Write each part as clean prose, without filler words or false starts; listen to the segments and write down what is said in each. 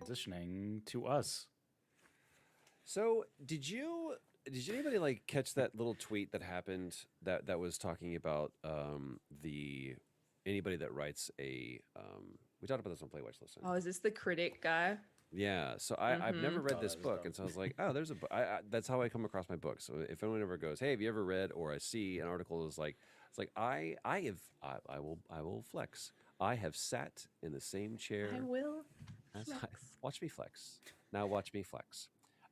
Transitioning to us. So, did anybody like catch that little tweet that happened that was talking about the anybody that writes a we talked about this on Play Watch Listen. Oh, is this the critic guy? Yeah, so I've never read Oh, this that was book, dumb. and so I was like, oh, there's a book. That's how I come across my books. So if anyone ever goes, hey, have you ever read, or I see an article is like, it's like I will flex. I have sat in the same chair. I will. Watch me flex. Now watch me flex.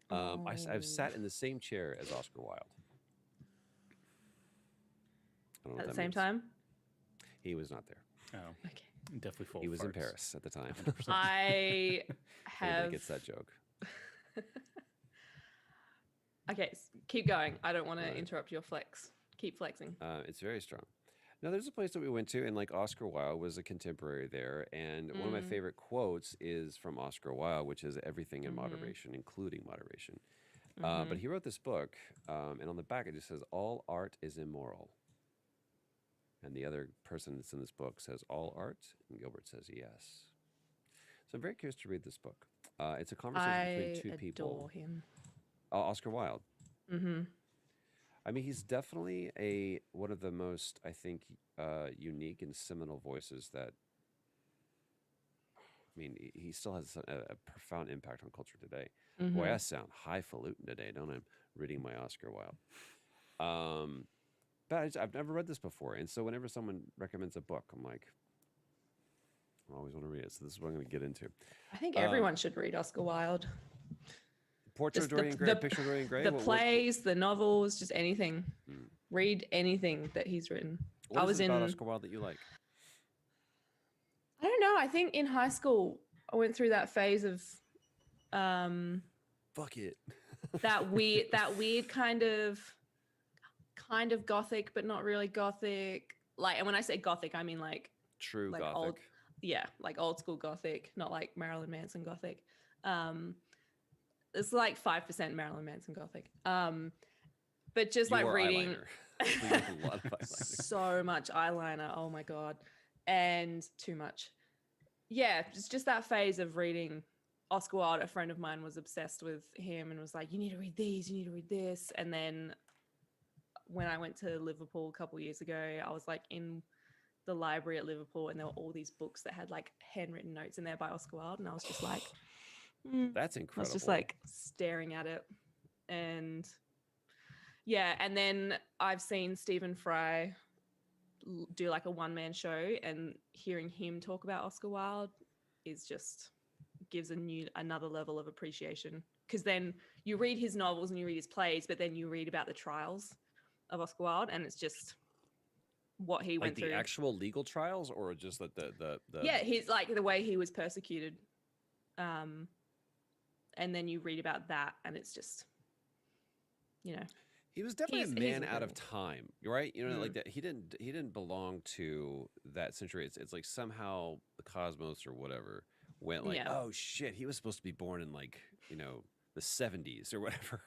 I've sat in the same chair as Oscar Wilde. I don't know At what the that same means. time? He was not there. Oh, Okay. definitely full. He of was in farts. Paris at the time. I Everybody have. gets that joke. Okay, keep going. I don't want Right. to interrupt your flex. Keep flexing. It's very strong. Now, there's a place that we went to, and like Oscar Wilde was a contemporary there. And one of my favorite quotes is from Oscar Wilde, which is everything in moderation, including moderation. But he wrote this book, and on the back it just says, all art is immoral. And the other person that's in this book says, all art? And Gilbert says, yes. So I'm very curious to read this book. It's a conversation between two people. I adore him. Oscar Wilde. Mm-hmm. I mean, he's definitely one of the most, I think, unique and seminal voices that. I mean, he still has a profound impact on culture today. Boy, I sound highfalutin today, don't I? Reading my Oscar Wilde. But I've never read this before, and so whenever someone recommends a book, I'm like, I always want to read it. So this is what I'm going to get into. I think everyone should read Oscar Wilde. Portrait of Just Dorian Gray, Picture of Dorian Gray. The plays, the novels, just anything. Read anything that he's written. What is it about Oscar Wilde that you like? I don't know. I think in high school I went through that phase of Fuck it. that weird kind of gothic, but not really gothic. Like, and when I say gothic, I mean like True like gothic. like old school gothic, not like Marilyn Manson gothic. It's like 5% Marilyn Manson gothic. But just You like wore reading eyeliner. You wore a lot of eyeliner. so much eyeliner. Oh my God. And too much. Yeah, it's just that phase of reading Oscar Wilde. A friend of mine was obsessed with him and was like, you need to read these, you need to read this. And then when I went to Liverpool a couple years ago, I was like in the library at Liverpool, and there were all these books that had like handwritten notes in there by Oscar Wilde, and I was just like, That's I incredible. was just like staring at it, and yeah, and then I've seen Stephen Fry do like a one-man show, and hearing him talk about Oscar Wilde is just gives another level of appreciation, because then you read his novels and you read his plays, but then you read about the trials of Oscar Wilde, and it's just what he like went the through. actual legal trials, or just that the Yeah, he's like the way he was persecuted, and then you read about that, and it's just, you know, he was definitely he's a man out of incredible. time, right? You know, like that. He didn't belong to that century. It's like somehow the cosmos or whatever went like, Yeah. oh shit, he was supposed to be born in like, you know, the 70s or whatever.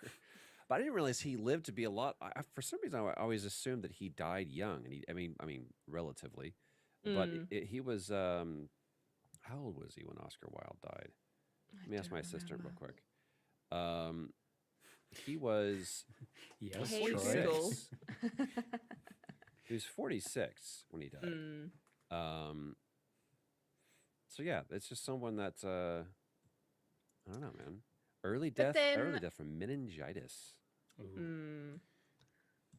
But I didn't realize he lived to be a lot. For some reason, I always assumed that he died young, and I mean, relatively. But he was. How old was he when Oscar Wilde died? Let me ask my assistant real quick. He was Yes, Hey, Troy. Google. he was 46 when he died. So yeah, it's just someone that's I don't know, man. Early But death from meningitis. Ooh.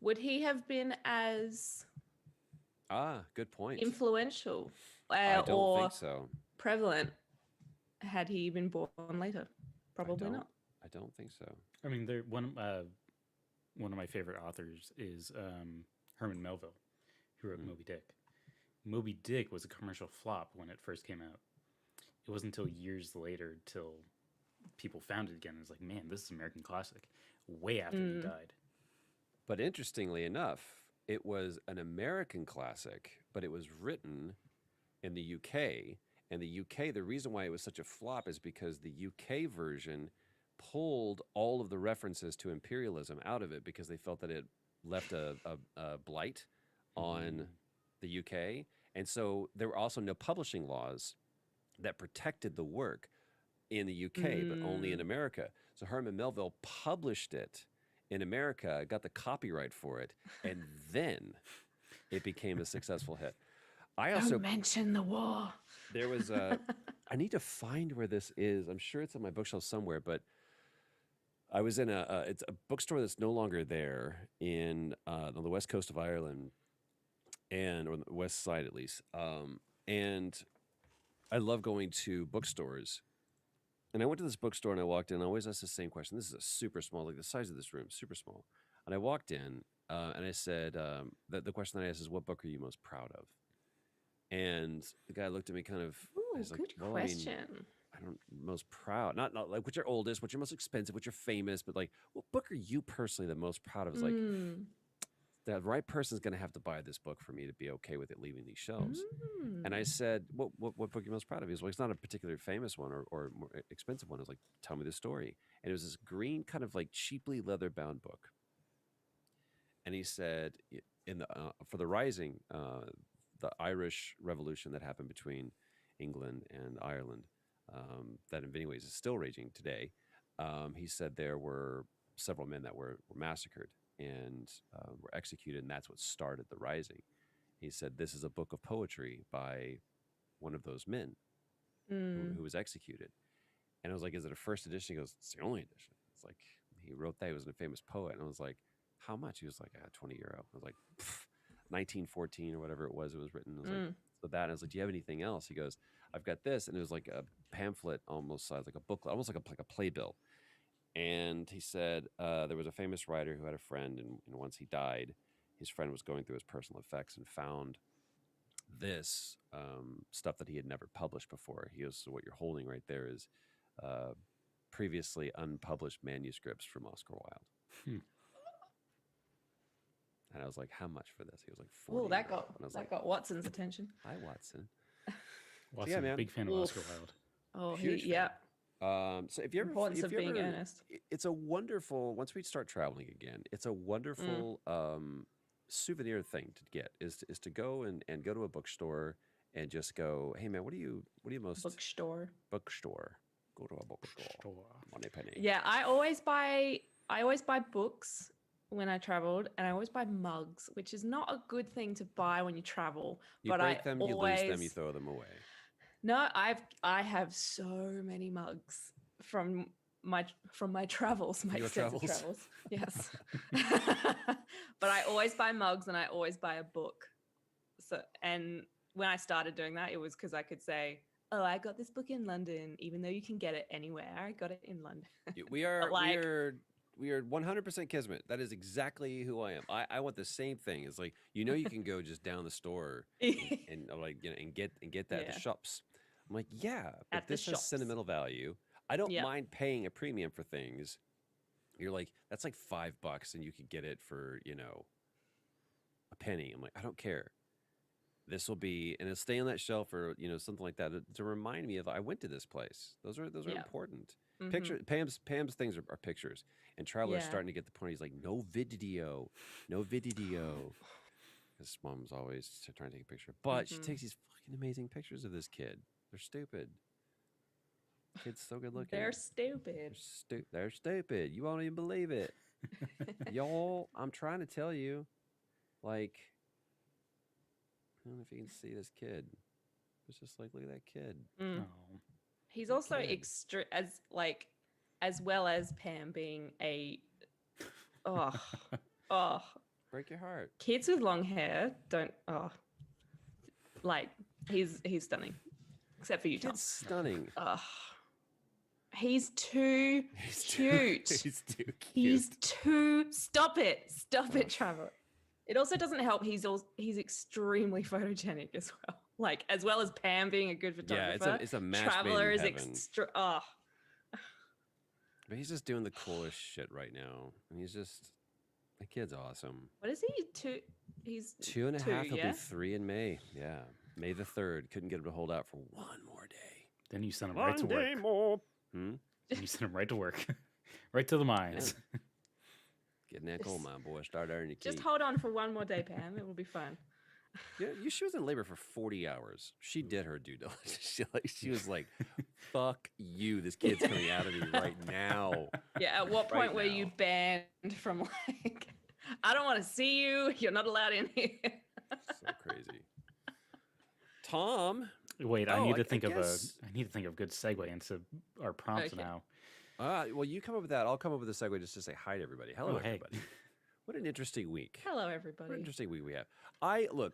Would he have been as Good point. influential I don't or think so. prevalent had he been born later? Probably not. I don't think so. I mean, one of my favorite authors is Herman Melville, who wrote Moby Dick. Moby Dick was a commercial flop when it first came out. It wasn't until years later till people found it again. It was like, man, this is an American classic. Way after he died. But interestingly enough, it was an American classic, but it was written in the UK. And the UK, the reason why it was such a flop is because the UK version pulled all of the references to imperialism out of it because they felt that it left a blight on the UK. And so there were also no publishing laws that protected the work in the UK, but only in America. So Herman Melville published it in America, got the copyright for it, and then it became a successful hit. I also Don't mention the war. there was a I need to find where this is. I'm sure it's on my bookshelf somewhere, but I was in it's a bookstore that's no longer there on the west coast of Ireland, or the west side at least. And I love going to bookstores. And I went to this bookstore and I walked in. And I always ask the same question. This is a super small, like the size of this room, super small. And I walked in and I said, the question that I asked is, what book are you most proud of? And the guy looked at me kind of, Ooh, he's like, good well, I mean, question. I don't most proud, not like what's your oldest, what's your most expensive, what's your famous, but like, what book are you personally the most proud of? Is like, the right person's going to have to buy this book for me to be okay with it leaving these shelves. And I said, what book are you most proud of? He was like, it's not a particularly famous one or more expensive one. I was like, tell me the story. And it was this green kind of like cheaply leather bound book. And he said, for the Rising, the Irish Revolution that happened between England and Ireland, that in many ways is still raging today. He said there were several men that were massacred and were executed, and that's what started the Rising. He said, this is a book of poetry by one of those men who was executed. And I was like, is it a first edition? He goes, it's the only edition. It's like, he wrote that. He was a famous poet. And I was like, how much? He was like, 20 euro. I was like, 1914 or whatever it was written. I was like, so that. And I was like, do you have anything else? He goes, I've got this. And it was like a pamphlet almost size, like a booklet, almost like a playbill. And he said there was a famous writer who had a friend, and once he died, his friend was going through his personal effects and found this stuff that he had never published before. He goes, so what you're holding right there is previously unpublished manuscripts from Oscar Wilde. And I was like, how much for this? He was like, 40 Oh, that euro. got And I was that like, got Watson's attention. hi, Watson. Watson, man. big fan of Oscar Wilde. Oh, Huge yeah. So if you ever, Importance if of you being ever- earnest. it's a wonderful. Once we start traveling again, it's a wonderful souvenir thing to get. Is to go and go to a bookstore and just go, hey man, what do you most Bookstore. bookstore? Go to a bookstore. Sure. Money penny. Yeah, I always buy books when I traveled, and I always buy mugs, which is not a good thing to buy when you travel. You But I break them, you lose them, you always throw them away. no, I have so many mugs from my travels, my Your extensive travels? travels. Yes. But I always buy mugs and I always buy a book. So and when I started doing that, it was because I could say, "Oh, I got this book in London," even though you can get it anywhere. I got it in London. We are But, like- we are 100% Kismet. That is exactly who I am. I want the same thing. It's like, you can go just down the store and like and get that at Yeah. the shops. I'm like, yeah, but At the this has shops. sentimental value. I don't Yep. mind paying a premium for things. You're like, that's like $5 and you could get it for, a penny. I'm like, I don't care. This will be, and it'll stay on that shelf or something like that to remind me of I went to this place. Those are Yeah. important. Mhm. Picture Pam's things are pictures, and Traveler's Yeah. starting to get the point. He's like, no video, no video. His mom's always trying to take a picture, but she Mhm. takes these fucking amazing pictures of this kid. They're stupid. Kid's so good looking. They're stupid. They're stupid. You won't even believe it. Y'all, I'm trying to tell you, like, I don't know if you can see this kid. It's just like, look at that kid. Mm. Oh. He's Good also kid. as well as Pam being a oh Break your heart. kids with long hair don't like he's stunning, except for you, Tom. Kid's stunning. He's too cute. He's too cute. He's too. Stop it, Trevor. It also doesn't help. He's extremely photogenic as well. Like as well as Pam being a good Yeah, photographer. it's a match Traveler made is in heaven. extra. But he's just doing the coolest shit right now. And he's just, the kid's awesome. What is he? He's 2.5. He'll yeah? be 3 in May. Yeah, May the 3rd. Couldn't get him to hold out for one more day. Then you send him right to work. more. Then you send him right to work. Right to the mines. Get in that coal mine, boy. Start earning your Just keep. hold on for one more day, Pam. It will be fun. Yeah, she was in labor for 40 hours. She did her due diligence. She was like, fuck you. This kid's coming out of me right now. Yeah. At what Right point were you now. banned from like? I don't want to see you. You're not allowed in here. So crazy. Tom. Wait, I Oh, need I- to think I of guess- I need to think of good segue into our prompts Okay. now. Well, you come up with that. I'll come up with a segue just to say hi to everybody. Hello, Oh, hey. everybody. What an interesting week. Hello, What an everybody. interesting week we have. You know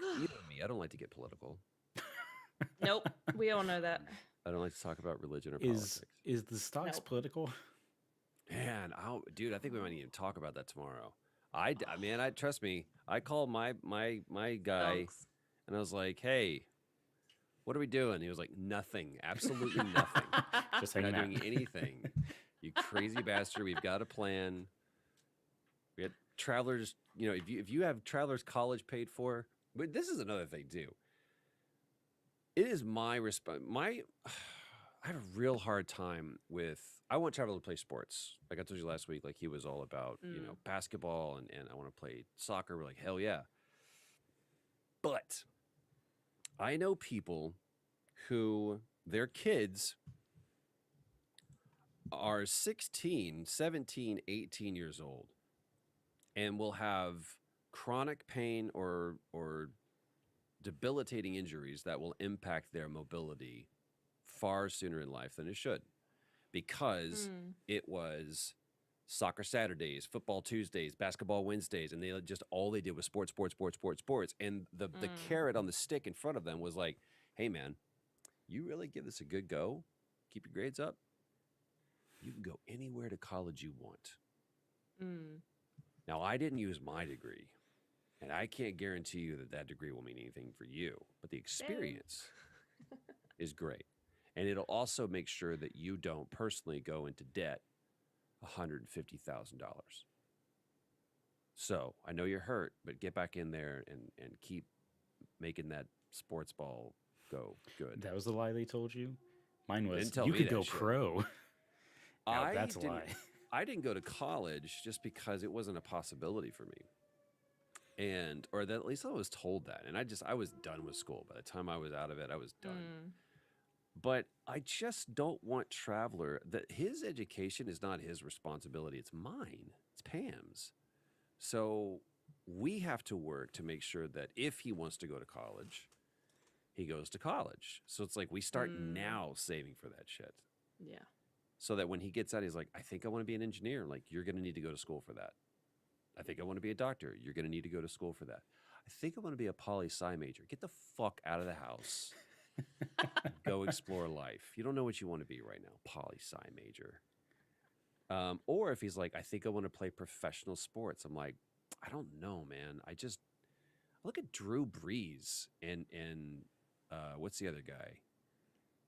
me. I don't like to get political. Nope. We all know that. I don't like to talk about religion or Is politics. is the stocks Nope. political? Man, dude, I think we might even talk about that tomorrow. I trust me. I called my guy Dogs. and I was like, "Hey, what are we doing?" He was like, "Nothing. Absolutely nothing. Just We're hanging not out. doing anything. You crazy bastard. We've got a plan. We had Travelers. If you have Travelers College paid for, but this is another thing too. It is my response. I have a real hard time with. I want Traveler to play sports. Like I told you last week, like he was all about basketball and I want to play soccer. We're like, hell yeah. But I know people who their kids are 16, 17, 18 years old and will have chronic pain or debilitating injuries that will impact their mobility far sooner in life than it should because it was soccer Saturdays, football Tuesdays, basketball Wednesdays, and they just all they did was sports. And the carrot on the stick in front of them was like, hey man, you really give this a good go, keep your grades up, you can go anywhere to college you want. Now, I didn't use my degree, and I can't guarantee you that degree will mean anything for you, but the experience is great. And it'll also make sure that you don't personally go into debt $150,000. So I know you're hurt, but get back in there and keep making that sports ball go good. That was the lie they told you. Mine was Didn't tell you me could that go shit. pro. Now, that's a didn't- lie. I didn't go to college just because it wasn't a possibility for me. Or at least I was told that. And I was done with school. By the time I was out of it, I was done. But I just don't want Traveler that his education is not his responsibility. It's mine. It's Pam's. So we have to work to make sure that if he wants to go to college, he goes to college. So it's like we start now saving for that shit. Yeah. So that when he gets out, he's like, I think I want to be an engineer. Like, you're going to need to go to school for that. I think I want to be a doctor. You're going to need to go to school for that. I think I want to be a poli-sci major. Get the fuck out of the house. Go explore life. You don't know what you want to be right now. Poli-sci major. Or if he's like, I think I want to play professional sports. I'm like, I don't know, man. Look at Drew Brees and what's the other guy?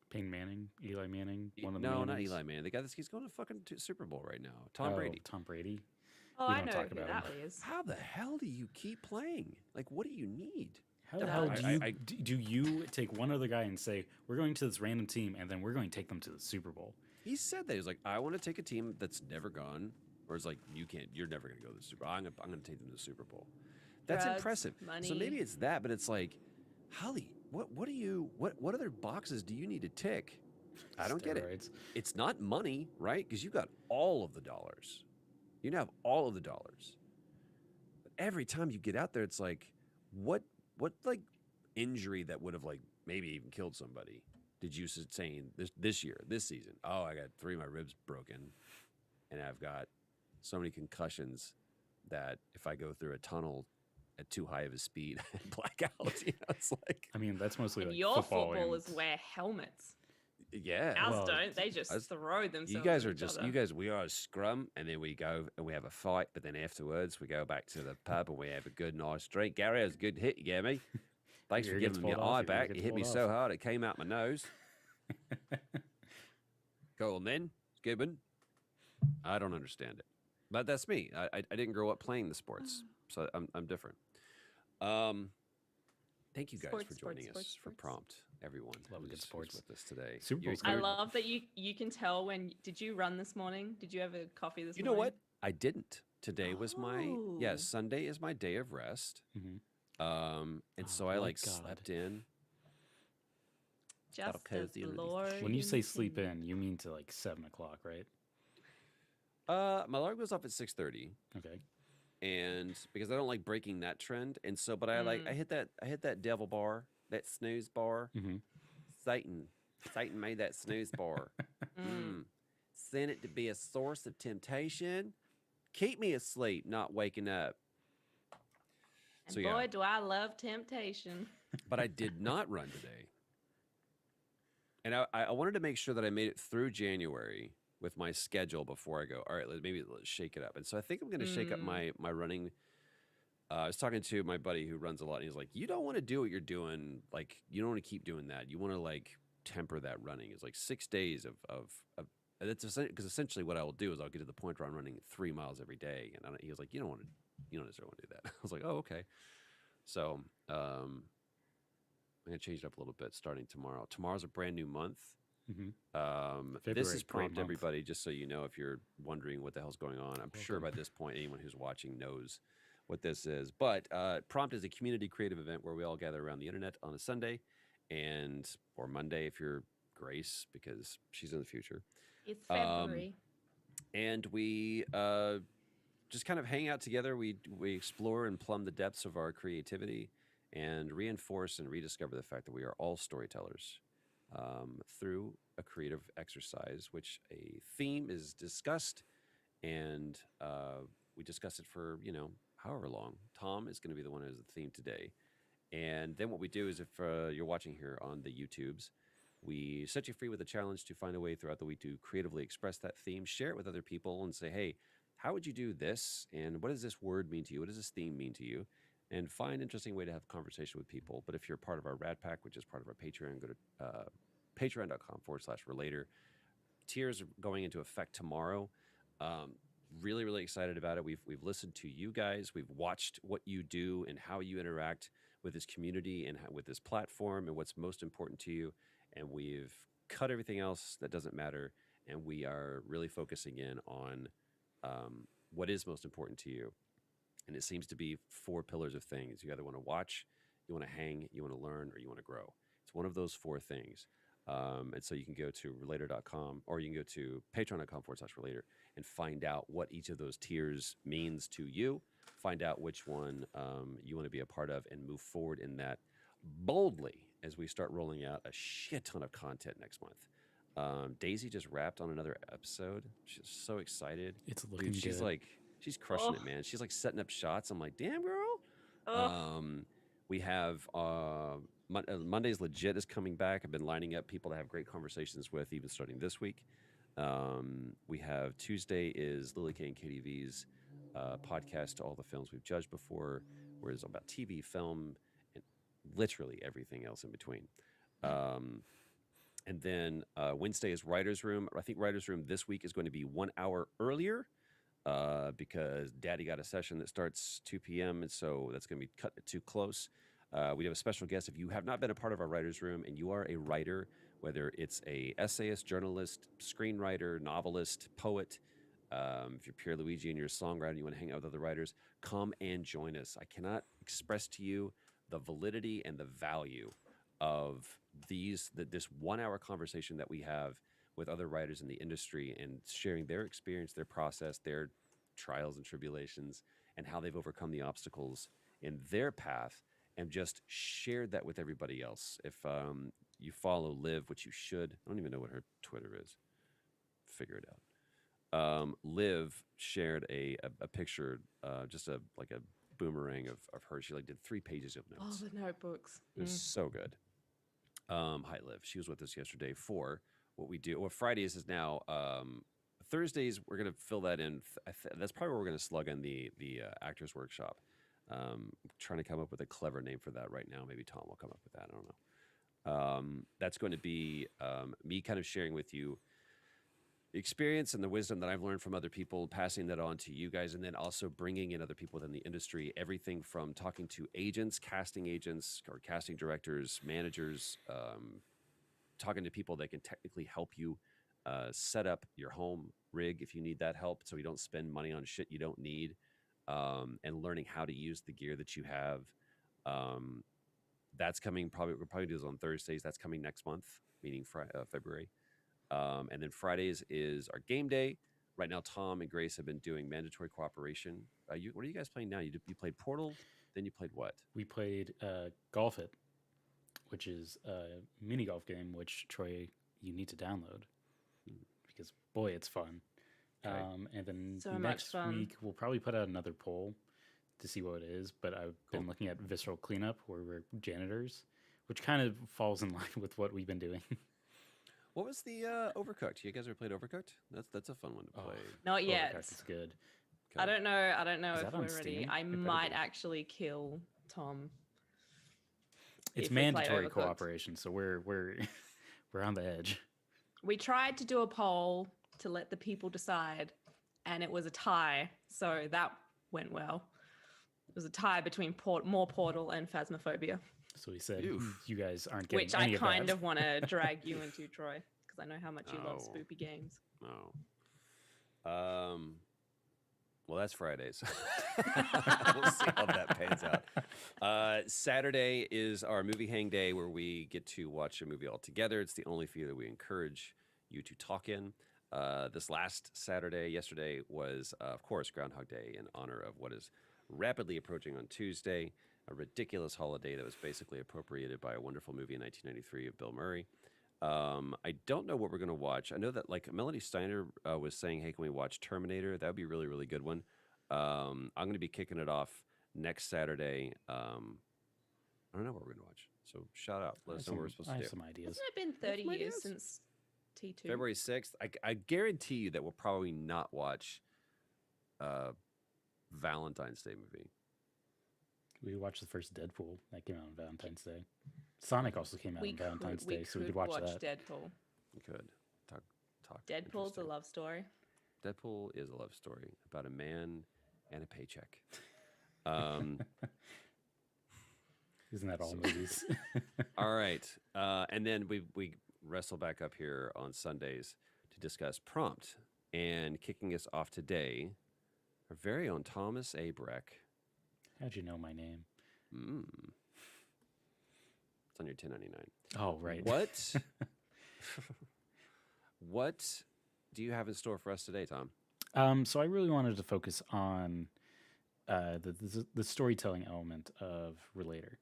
Peyton Manning, Eli Manning, one of the No, not Mannings. Eli Manning. The guy he's going to fucking Super Bowl right now. Tom Oh, Brady. Tom Brady. Oh, We I don't know talk who about that him. is. How the hell do you keep playing? Like, what do you need? How the Yeah, hell I- do you take one other guy and say, we're going to this random team and then we're going to take them to the Super Bowl? He said that. He was like, I want to take a team that's never gone. Or it's like, you're never going to go to the Super Bowl. I'm going to take them to the Super Bowl. That's Drugs, impressive. So money. maybe it's that, but it's like, Holly, what other boxes do you need to tick? I don't get it. Steroids. It's not money, right? Because you got all of the dollars. You have all of the dollars. But every time you get out there, it's like, what like injury that would have like maybe even killed somebody did you sustain this year, this season? Oh, I got 3 of my ribs broken, and I've got so many concussions that if I go through a tunnel at too high of a speed, I black out. You know, it's like, I mean, that's mostly And like your football. footballers and- wear helmets. yeah. Ours Well, don't. They just us- throw themselves. You guys at are each just, other. we are a scrum, and then we go and we have a fight, but then afterwards we go back to the pub and we have a good nice drink. Gary, that was a good hit you gave me. Thanks Your for ear gets giving me pulled your off, eye your ear back. gets It hit me pulled so off. hard it came out my nose. Go on then, Gibbon. I don't understand it, but that's me. I didn't grow up playing the sports, so I'm different. Thank you guys Sports, for sports, joining sports, us for sports. Prompt. Everyone Love a good who's sports. with us today. Super Bowl's I great. love that you can tell when. Did you run this morning? Did you have a coffee this You know morning? what? I didn't. Today was my Oh. Sunday is my day of rest. Mhm. And Oh, so I like thank God. slept in. Just as cozy the underneath the Lord. When you say sleep intended. in, you mean to like 7 o'clock, right? My alarm goes off at 6:30, Okay. and because I don't like breaking that trend, and so but I Mm. I hit that devil bar, that snooze bar. Mm-hmm. Satan made that snooze bar. Sent it to be a source of temptation. Keep me asleep, not waking up. And So, boy, yeah. do I love temptation. But I did not run today. And I wanted to make sure that I made it through January with my schedule before I go, all right, let's shake it up. And so I think I'm going to shake up my running. I was talking to my buddy who runs a lot, and he's like, you don't want to do what you're doing. Like, you don't want to keep doing that. You want to, like, temper that running. It's like 6 days of that's because essentially what I will do is I'll get to the point where I'm running 3 miles every day. And he was like, you don't necessarily want to do that. I was like, oh, okay. So I'm going to change it up a little bit starting tomorrow. Tomorrow's a brand new month. Mm-hmm. This February, is great Prompt, month. everybody, just so you know, if you're wondering what the hell's going on. I'm sure by this point, anyone who's watching knows what this is. But Prompt is a community creative event where we all gather around the internet on a Sunday or Monday if you're Grace, because she's in the future. It's February. And we just kind of hang out together. We explore and plumb the depths of our creativity and reinforce and rediscover the fact that we are all storytellers through a creative exercise, which a theme is discussed, and we discuss it for, however long. Tom is going to be the one who has the theme today. And then what we do is if you're watching here on the YouTubes, we set you free with a challenge to find a way throughout the week to creatively express that theme, share it with other people, and say, hey, how would you do this? And what does this word mean to you? What does this theme mean to you? And find an interesting way to have conversation with people. But if you're part of our Rad Pack, which is part of our Patreon, go to patreon.com/relator. Tiers are going into effect tomorrow. Really, really excited about it. We've listened to you guys. We've watched what you do and how you interact with this community and with this platform and what's most important to you. And we've cut everything else that doesn't matter. And we are really focusing in on what is most important to you. And it seems to be 4 pillars of things. You either want to watch, you want to hang, you want to learn, or you want to grow. It's one of those 4 things. And so you can go to relator.com or you can go to patreon.com/relator and find out what each of those tiers means to you. Find out which one you want to be a part of and move forward in that boldly as we start rolling out a shit ton of content next month. Daisy just wrapped on another episode. She's so excited. It's looking Dude, she's good. like, she's crushing it, Oh. man. She's like setting up shots. I'm like, damn, girl. Oh, We have Monday's Legit is coming back. I've been lining up people to have great conversations with, even starting this week. We have Tuesday is Lily K and KDV's podcast to all the films we've judged before, where it's about TV, film, and literally everything else in between. And then Wednesday is Writer's Room. I think Writer's Room this week is going to be 1 hour earlier because Daddy got a session that starts 2 p.m. And so that's going to be cut too close. We have a special guest. If you have not been a part of our Writer's Room and you are a writer, whether it's a essayist, journalist, screenwriter, novelist, poet, if you're Pierre Luigi and you're a songwriter and you want to hang out with other writers, come and join us. I cannot express to you the validity and the value of this 1 hour conversation that we have with other writers in the industry and sharing their experience, their process, their trials and tribulations, and how they've overcome the obstacles in their path, and just shared that with everybody else. If you follow Liv, which you should, I don't even know what her Twitter is. Figure it out. Liv shared a picture, just a boomerang of her. She did 3 pages of oh, notes. the notebooks. It was so good. Hi, Liv. She was with us yesterday for what we do. Well, Fridays is now. Thursdays, we're going to fill that in. That's probably where we're going to slug in the Actors Workshop. Trying to come up with a clever name for that right now. Maybe Tom will come up with that. I don't know. That's going to be me kind of sharing with you the experience and the wisdom that I've learned from other people, passing that on to you guys, and then also bringing in other people within the industry. Everything from talking to agents, casting agents, or casting directors, managers, talking to people that can technically help you set up your home rig if you need that help, so you don't spend money on shit you don't need, and learning how to use the gear that you have. That's coming. We'll probably do this on Thursdays. That's coming next month, meaning February. And then Fridays is our game day. Right now, Tom and Grace have been doing mandatory cooperation. What are you guys playing now? You played Portal, then you played what? We played Golf It, which is a mini golf game, which, Troy, you need to download because, boy, it's fun. Okay. And then So much next fun. week, we'll probably put out another poll to see what it is. But I've been looking at Visceral Cleanup, where we're janitors, which kind of falls in line with what we've been doing. What was the Overcooked? You guys ever played Overcooked? That's a fun one to play. Not yet. It's good. I don't know. I don't know Is if that on we're ready. Steam? I It better might be. actually kill Tom. It's if we play mandatory Overcooked. cooperation, so we're we're on the edge. We tried to do a poll to let the people decide, and it was a tie. So that went well. It was a tie between more Portal and Phasmophobia, So we said Oof. you guys aren't getting which I any kind that. of want to drag you into, Troy, because I know how much you love Oh. spoopy games. Oh. Well, that's Fridays. We'll see how that pans out. Saturday is our movie hang day where we get to watch a movie all together. It's the only theater we encourage you to talk in. This last yesterday was, of course, Groundhog Day in honor of what is rapidly approaching on Tuesday, a ridiculous holiday that was basically appropriated by a wonderful movie in 1993 of Bill Murray. I don't know what we're going to watch. I know that Melanie Steiner was saying, hey, can we watch Terminator? That would be a really, really good one. I'm going to be kicking it off next Saturday. I don't know what we're going to watch. So shout out. Let us know what we're supposed I to have do. some ideas. Hasn't it been 30 my years ideas. since T2? February 6th. I guarantee you that we'll probably not watch Valentine's Day movie. We watched the first Deadpool that came out on Valentine's Day. Sonic also came out on Valentine's Day, so we could watch that. Deadpool. We could talk. Deadpool's a interesting. love story. Deadpool is a love story about a man and a paycheck. Isn't that all So- movies? All right. And then we wrestle back up here on Sundays to discuss Prompt. And kicking us off today, our very own Thomas A. Breck. How'd you know my name? It's on your 1099. Oh, right. What What do you have in store for us today, Tom? So I really wanted to focus on the storytelling element of Relator.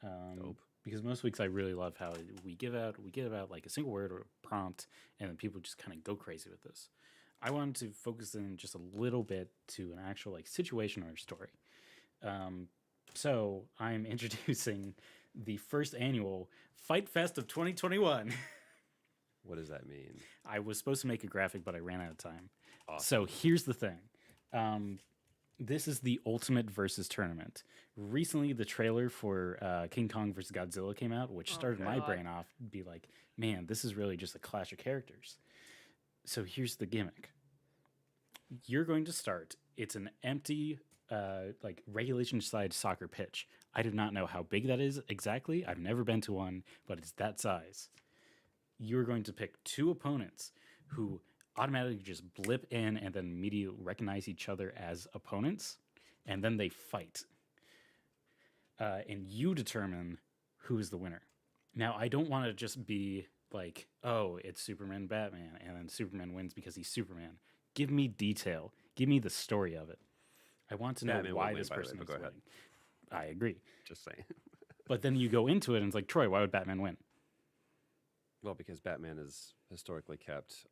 Dope. Because most weeks I really love how we give out like a single word or a prompt, and then people just kind of go crazy with this. I wanted to focus in just a little bit to an actual like situation or story. So I'm introducing the first annual Fight Fest of 2021. What does that mean? I was supposed to make a graphic, but I ran out of time. Awesome. So here's the thing. This is the Ultimate Versus Tournament. Recently, the trailer for King Kong vs. Godzilla came out, which started my God. brain off. Be like, man, this is really just a clash of characters. So here's the gimmick. You're going to start. It's an empty, like regulation side soccer pitch. I do not know how big that is exactly. I've never been to one, but it's that size. You're going to pick two opponents who automatically just blip in and then immediately recognize each other as opponents, and then they fight. And you determine who is the winner. Now, I don't want to just be like, oh, it's Superman, Batman, and then Superman wins because he's Superman. Give me detail. Give me the story of it. I want to know Batman why will win, this by the way, person but is go ahead. winning. I agree. Just saying. But then you go into it and it's like, Troy, why would Batman win? Well, because Batman has historically kept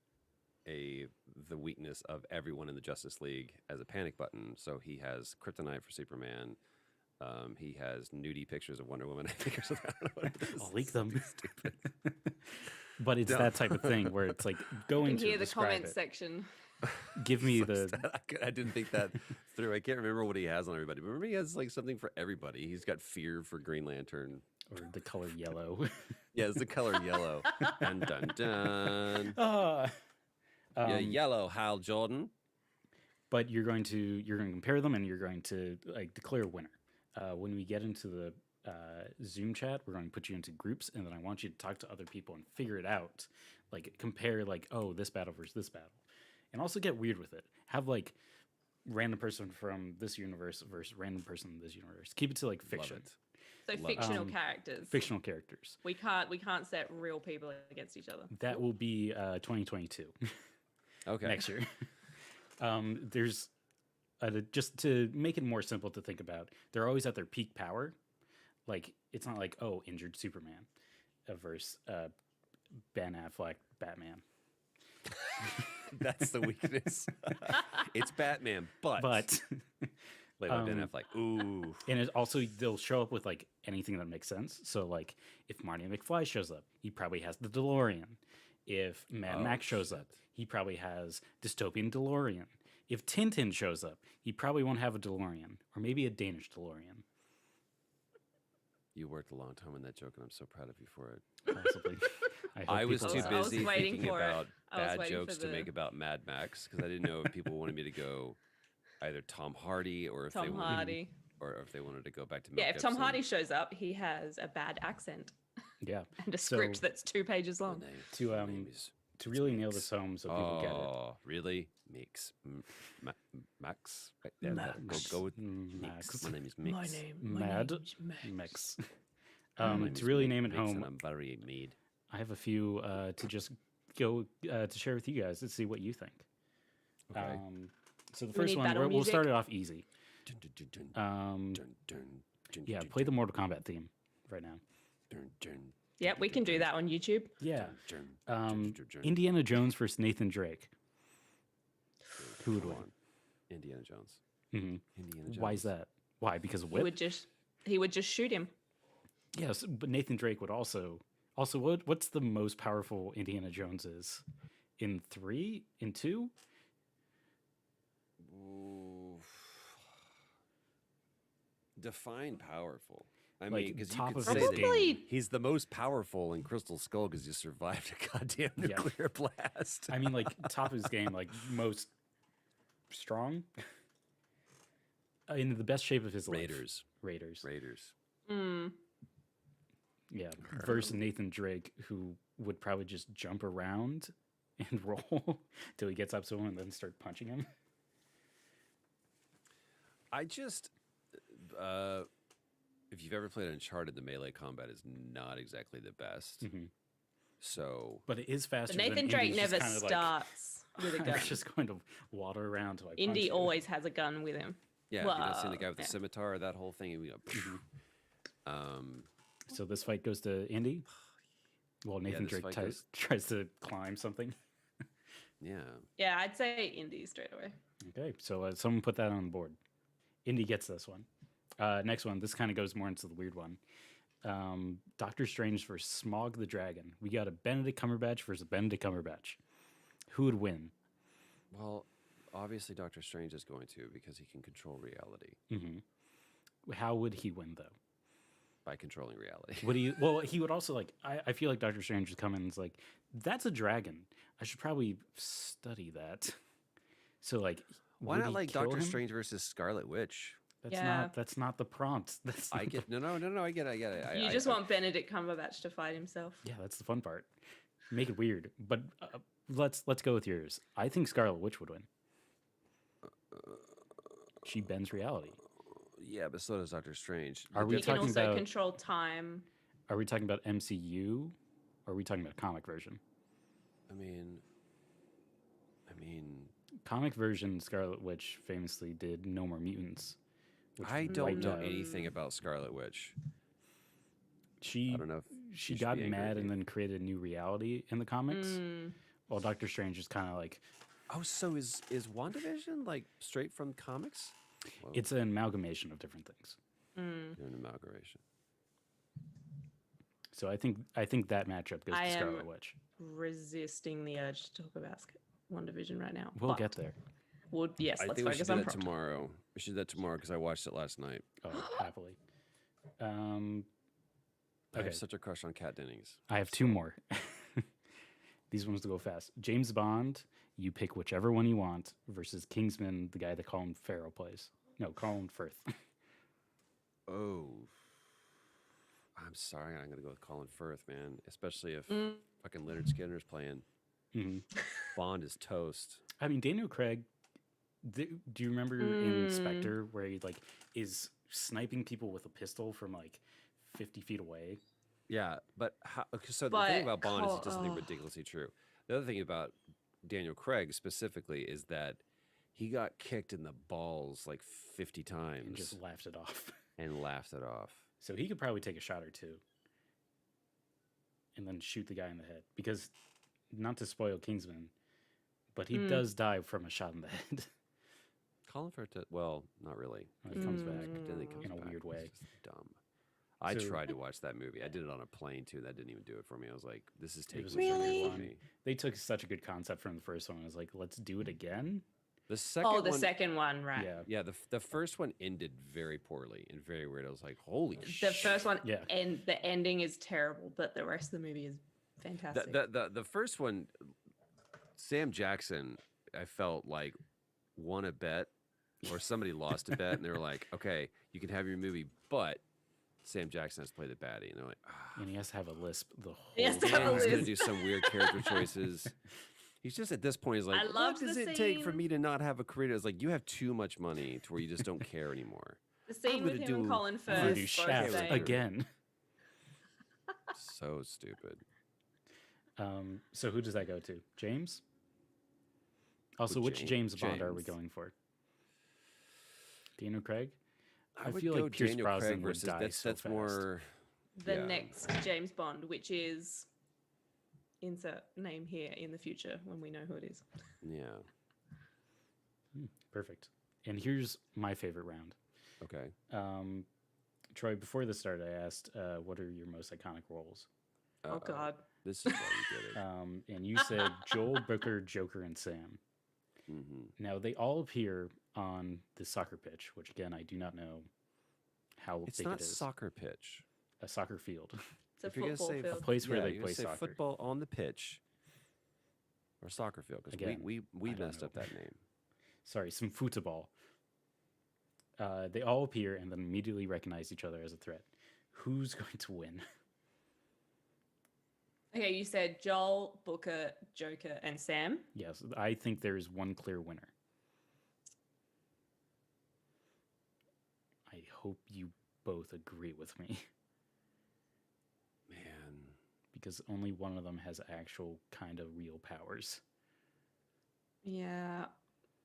the weakness of everyone in the Justice League as a panic button. So he has kryptonite for Superman. He has nudie pictures of Wonder Woman. I don't know what it is. I'll leak them. Stupid. But it's that type of thing where it's like, go You can into hear it, the describe comments it. section. Give me the I didn't think that through. I can't remember what he has on everybody. But remember, he has like something for everybody. He's got fear for Green Lantern. or the color yellow. Yeah, it's the color yellow. Dun dun dun. Ah. Yeah, yellow, Hal Jordan. But you're going to compare them and you're going to like declare a winner. When we get into the Zoom chat, we're going to put you into groups, and then I want you to talk to other people and figure it out. Like compare, like, oh, this battle versus this battle, and also get weird with it. Have like random person from this universe versus random person in this universe. Keep it to like fiction, Love it. So fictional Um, characters. fictional characters. We can't set real people against each other. That will be 2022 Okay. next year. There's just to make it more simple to think about. They're always at their peak power. Like it's not like, oh, injured Superman versus Ben Affleck Batman. That's the weakness. It's Batman, but played by Ben Affleck. Ooh. And it also they'll show up with like anything that makes sense. So like if Marty McFly shows up, he probably has the DeLorean. If Mad Max shows up, he probably has dystopian DeLorean. If Tintin shows up, he probably won't have a DeLorean, or maybe a Danish DeLorean. You worked a long time on that joke, and I'm so proud of you for it. Possibly. hope I was people too laugh. I was busy waiting thinking for it. about I was bad waiting jokes for to the- make about Mad Max because I didn't know if people wanted me to go either Tom Hardy or if they Tom wanted, Hardy. or if they wanted to go back to Mel Yeah, if Tom Gibson. Hardy shows up, he has a bad accent Yeah. and a So- script that's 2 pages My long. name- To, my um, name is- To really nail this home so people get it. Oh, really? Max? Right, yeah, Max. Go with Max. Mix. My name is Mix. Mad name's Max. Mix. My name To is really Mix, name it Mix, and home, I'm very mead. I have a few to just go to share with you guys to see what you think. Okay. So the We first need one, battle we'll start music. it off easy. Dun, dun, dun, dun, dun, dun, Yeah, dun, play the Mortal Kombat theme right now. dun, dun, Yep, we can do that on YouTube. Yeah. dun, dun, dun, dun. Indiana Jones versus Nathan Drake. Who would Come win? on. Indiana Jones. hmm Indiana Jones. Why is that? Why? Because of He whip? would just shoot him. Yes, but Nathan Drake would also. Also, what's the most powerful Indiana Jones is? In 3? In 2? Ooh. Define powerful. I Like, mean, because you top could of say his that Probably- he's the most powerful in Crystal Skull because he survived a goddamn Yeah. nuclear blast. I mean, like, top of his game, like, most strong? In the best shape of his life. Raiders. Raiders. Mm. Yeah. Versus Nathan Drake, who would probably just jump around and roll till he gets up to him and then start punching him. I just, if you've ever played Uncharted, the melee combat is not exactly the best. Mhm. So But it is faster. But than Nathan Drake Indy's just never kinda like, starts with a gun. just going to waddle around till I punch Indy you. always has a gun with him. yeah, you know, seeing the guy with the yeah. scimitar, that whole thing. And we go, So this fight goes to Indy. Well, Nathan this Drake fight goes- tries to climb something. yeah. Yeah, I'd say Indy straight away. Okay, so someone put that on the board. Indy gets this one. Next one. This kind of goes more into the weird one. Doctor Strange versus Smog the Dragon. We got a Benedict Cumberbatch versus Benedict Cumberbatch. Who would win? Well, obviously Doctor Strange is going to because he can control reality How would he win though? by controlling reality. Would he? Well, he would also like. I feel like Doctor Strange would come in and is like, "That's a dragon. I should probably study that." So like, Why would not he like kill Doctor him? Strange versus Scarlet Witch? That's Yeah. not. That's not the prompt. That's I not get no. I get it. You just want Benedict Cumberbatch to fight himself. Yeah, that's the fun part. Make it weird. But let's go with yours. I think Scarlet Witch would win. She bends reality. Yeah, but so does Doctor Strange. Are The we He can talking also about- control time. Are we talking about MCU? Or are we talking about comic version? I mean, Comic version Scarlet Witch famously did No More Mutants. which I don't wiped know out- anything about Scarlet Witch. She I don't know if she should got be angry mad at and me. then created a new reality in the comics. While Doctor Strange is kind of like Oh, so is WandaVision like straight from comics? Whoa, it's an amalgamation of different things. you're an amalgamation. So I think that matchup goes I to am- Scarlet Witch. Resisting the urge to talk about WandaVision right now. We'll but get there. Yes, I let's think we should focus do on that Proctor. tomorrow. We should do that tomorrow because I watched it last night. Oh, happily. I Okay. have such a crush on Kat Dennings. I have two more. These ones to go fast. James Bond, you pick whichever one you want, versus Kingsman, the guy that Colin Farrell plays. No, Colin Firth. Oh, I'm sorry. I'm gonna go with Colin Firth, man. Especially if fucking Leonard Skinner's playing. Mhm. Bond is toast. I mean, Daniel Craig. Do you remember in Spectre where he like is sniping people with a pistol from like 50 feet away? Yeah, but how, okay, so the But thing about Bond is it does something Col- ridiculously true. The other thing about Daniel Craig specifically is that he got kicked in the balls like 50 And times just laughed it off. and laughed it off. So he could probably take a shot or two and then shoot the guy in the head. Because, not to spoil Kingsman, but he does die from a shot in the head. Colin Firth, well, not really. When he comes back Then he comes in a back. weird It's way. just dumb. I So- tried to watch that movie. I did it on a plane too. That didn't even do it for me. I was like, "This is taking was me really away fun. from me." They took such a good concept from the first one. I was like, let's do it again. The second Oh, the one, second one, right? Yeah. yeah, the first one ended very poorly and very weird. I was like, "Holy The shit!" first one, Yeah. and the ending is terrible, but the rest of the movie is fantastic. The first one, Sam Jackson, I felt like won a bet or somebody lost a bet, and they were like, "Okay, you can have your movie, but Sam Jackson has to play the baddie," and they're like, "Ah." And he has to have a lisp the whole He has to have a time. He's gonna lisp. do some weird character choices. He's just at this point. He's like, I what loved does the it take for scene- me to not have a career? It's like you have too much money to where you just don't care anymore. the scene gonna with him do- and Colin I'm I'm gonna Firth do both Shaft saying- again. So stupid. So who does that go to? James? Also, Who, which James? James Bond are we James. going for? Daniel Craig? I would feel go like Pierce Daniel Brosnan Craig would versus die that's so that's fast. more. the Yeah. next James Bond, which is insert name here in the future when we know who it is. Yeah. Perfect. And here's my favorite round. Okay. Troy, before this started, I asked, what are your most iconic roles? Oh God. This is why you did it. And you said Joel, Booker, Joker, and Sam. hmm Now, they all appear on the soccer pitch, which, again, I do not know how It's big not it is. soccer pitch. A soccer field. It's a If you're gonna football say field. A place where yeah, they you're play gonna say soccer. football on the pitch or soccer field because Again, we I don't messed know. up that name. Sorry, some football. They all appear and then immediately recognize each other as a threat. Who's going to win? Okay, you said Joel, Booker, Joker, and Sam. Yes, I think there is one clear winner. I hope you both agree with me. Man, because only one of them has actual kind of real powers. Yeah.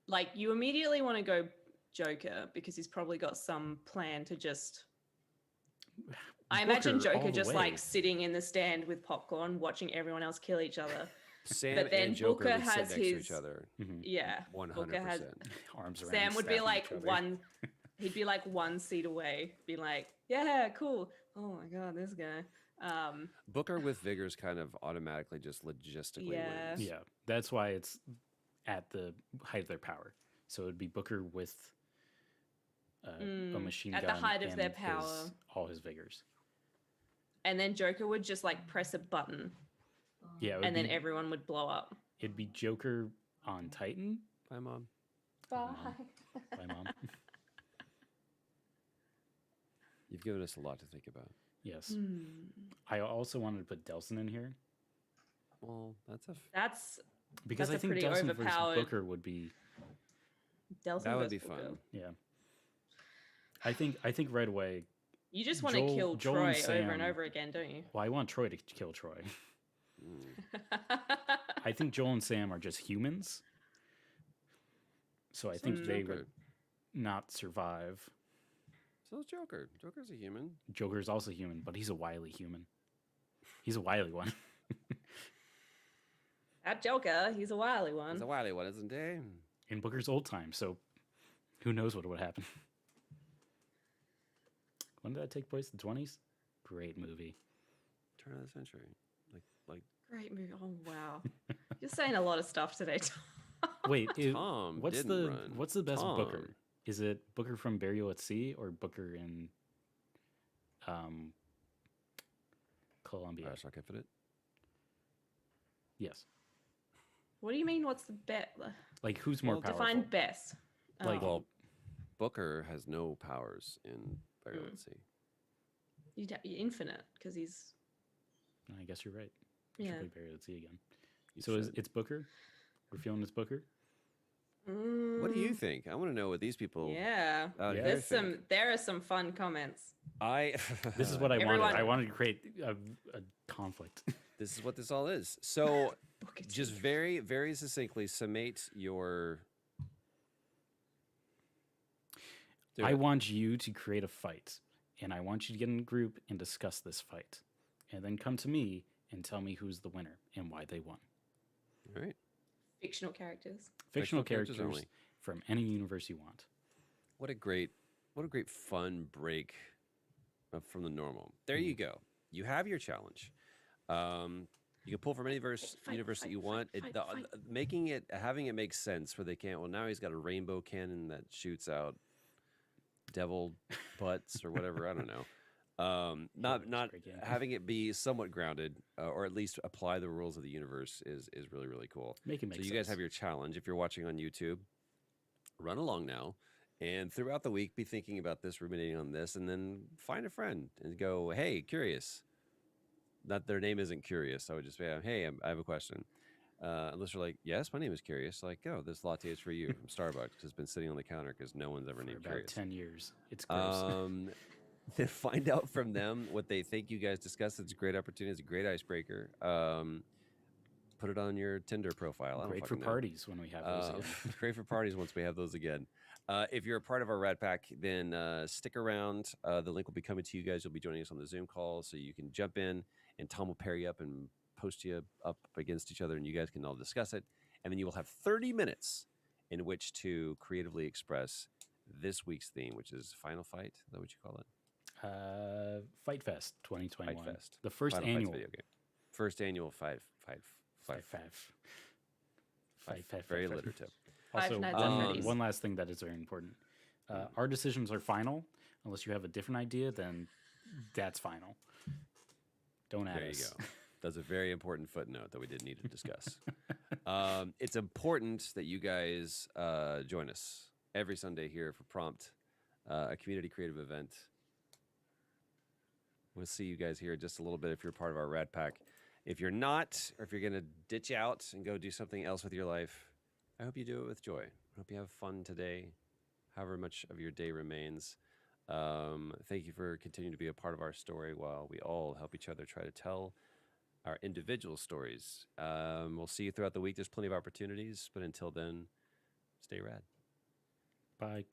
Like you immediately want to go Joker because he's probably got some plan to just I imagine Booker all Joker the just way. like sitting in the stand with popcorn watching everyone else kill each other. Sam But then and Joker Booker would sit has next to each his- other. Yeah. 100%. Booker has Arms around. Sam would be stabbing like each other. he'd be like 1 seat away, be like, yeah, cool. Oh my god, this guy. Booker with vigor's kind of automatically just logistically Yeah. wins. Yeah, that's why it's at the height of their power. So it'd be Booker with a machine at the gun height of and their power. all his vigors. And then Joker would just like press a button Yeah, it would and then be, everyone would blow up. it'd be Joker on Titan. Bye, Mom. Bye. Bye, Mom. You've given us a lot to think about. Yes. Hmm. I also wanted to put Delson in here Well, that's a That's because That's I a think pretty Delson versus overpowered- Booker would be Delson that would versus be Booker. fun. yeah. I think right away. You just want to Joel- kill Joel Troy and over and Sam- over again, don't you? Well, I want Troy to kill Troy. Mm. I think Joel and Sam are just humans. So I think they Joker. would not survive. So is Joker. Joker's a human. Joker's also human, but he's a wily human. He's a wily one. That Joker, he's a wily one. He's a wily one, isn't he? In Booker's old time, so who knows what would happen. When did that take place? The 20s? Great movie. Turn of the century. Like Great movie. Oh wow, you're saying a lot of stuff today. Tom. Wait, Tom what's didn't the run. what's the best Tom. Booker? Is it Booker from Burial at Sea or Booker in Columbia? Bioshock Infinite. Yes. What do you mean? What's the bet? Like who's more Well, powerful? Define best. Like- Oh, Well, Booker has no powers in Burial Mm. at Sea. you're infinite because he's I guess you're right. We should yeah. play Burial at Sea again. You So should. it's Booker? We're feeling it's Booker? What do you Mm, think? I want to know what these people Yeah. out Yeah. here There's think. there are some fun comments. I. This is what I Everyone- wanted. I wanted to create a conflict. This is what this all is. So, Booker T. just very, very succinctly summate your. Do I it. want you to create a fight, and I want you to get in a group and discuss this fight, and then come to me and tell me who's the winner and why they won. All right. Fictional characters. Fictional characters characters only. from any universe you want. What a great fun break from the normal. There you go. You have your challenge. You can pull from any Fight, universe that fight, you fight, want. fight, fight. Having it make sense where they can't. Well, now he's got a rainbow cannon that shoots out devil butts or whatever. I don't know. Not it's a not great game. having it be somewhat grounded, or at least apply the rules of the universe is really really cool. Make it make So you sense. guys have your challenge. If you're watching on YouTube, run along now, and throughout the week, be thinking about this, ruminating on this, and then find a friend and go, "Hey, curious." Not their name isn't curious. I would just say, "Hey, I have a question." Unless you're like, "Yes, my name is Curious." Like, "Oh, this latte is for you from Starbucks. It's been sitting on the counter because no one's ever for named about Curious." 10 years. It's gross. Then find out from them what they think you guys discussed. It's a great opportunity. It's a great icebreaker. Put it on your Tinder profile. I don't Great for fucking know. parties when we have those. again. Great for parties once we have those again. If you're a part of our Rat Pack, then stick around. The link will be coming to you guys. You'll be joining us on the Zoom call, so you can jump in, and Tom will pair you up and post you up against each other, and you guys can all discuss it. And then you will have 30 minutes in which to creatively express this week's theme, which is Final Fight. Is that what you call it? Fight Fest 2021. Fight Fest. The first Final Fights annual. video game. First annual five. Five. Very alliterative. Five Also, Nights at Freddy's. one last thing that is very important. Our decisions are final. Unless you have a different idea, then that's final. Don't add There you us. go. That's a very important footnote that we did need to discuss. It's important that you guys join us every Sunday here for Prompt, a community creative event. We'll see you guys here in just a little bit if you're part of our Rad Pack. If you're not, or if you're going to ditch out and go do something else with your life, I hope you do it with joy. I hope you have fun today, however much of your day remains. Thank you for continuing to be a part of our story while we all help each other try to tell our individual stories. We'll see you throughout the week. There's plenty of opportunities, but until then, stay rad. Bye.